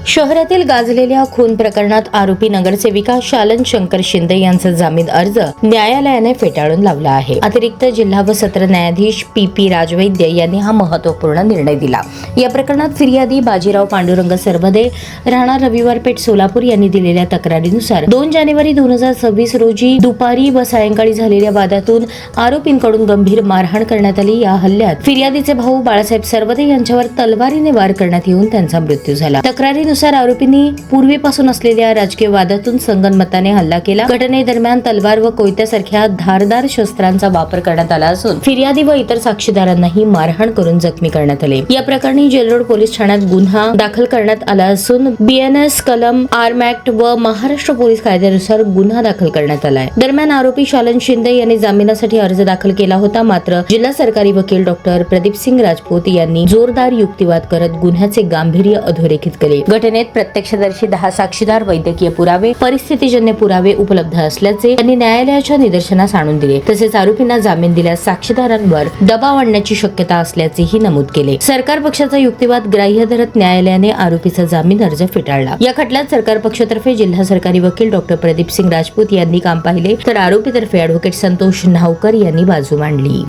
शहरातील गाजलेल्या खून प्रकरणात आरोपी नगरसेविका शालन शंकर शिंदे यांचा जामीन अर्ज न्यायालयाने फेटाळून लावला आहे. अतिरिक्त जिल्हा व सत्र न्यायाधीश पी राजवैद्य यांनी हा महत्त्वपूर्ण निर्णय दिला. या प्रकरणात फिर्यादी बाजीराव पांडुरंग सरबदे राहणार रविवार पेठ सोलापूर यांनी दिलेल्या तक्रारीनुसार 2 जानेवारी 2026 रोजी दुपारी व सायंकाळी झालेल्या वादातून आरोपींकडून गंभीर मारहाण करण्यात आली. या हल्ल्यात फिर्यादीचे भाऊ बाळासाहेब सरबदे यांच्यावर तलवारीने वार करण्यात येऊन त्यांचा मृत्यू झाला. तक्रारीनुसार आरोपींनी पूर्वीपासून असलेल्या राजकीय वादातून संगनमताने हल्ला केला. घटनेदरम्यान तलवार व कोयत्यासारख्या धारदार शस्त्रांचा वापर करण्यात आला असून फिर्यादी व इतर साक्षीदारांनाही मारहाण करून जखमी करण्यात आले. या प्रकरणी जेलरोड पोलीस ठाण्यात गुन्हा दाखल करण्यात आला असून BNS कलम आर्म ऍक्ट व महाराष्ट्र पोलीस कायद्यानुसार गुन्हा दाखल करण्यात आलाय. दरम्यान आरोपी शालन शिंदे यांनी जामिनासाठी अर्ज दाखल केला होता. मात्र जिल्हा सरकारी वकील डॉक्टर प्रदीपसिंग राजपूत यांनी जोरदार युक्तिवाद करत गुन्ह्याचे गांभीर्य अधोरेखित केले. घटनेत प्रत्यक्षदर्शी 10 साक्षीदार, वैद्यकीय पुरावे, परिस्थितीजन्य पुरावे उपलब्ध असल्याचे त्यांनी न्यायालयाच्या निदर्शनास आणून दिले. तसेच आरोपींना जामीन दिल्यास साक्षीदारांवर दबाव आणण्याची शक्यता असल्याचेही नमूद केले. सरकार पक्षाचा युक्तिवाद ग्राह्य धरत न्यायालयाने आरोपीचा जामीन अर्ज फेटाळला. या खटल्यात सरकार पक्षातर्फे जिल्हा सरकारी वकील डॉक्टर प्रदीपसिंग राजपूत यांनी काम पाहिले तर आरोपीतर्फे ॲडव्होकेट संतोष न्हावकर यांनी बाजू मांडली.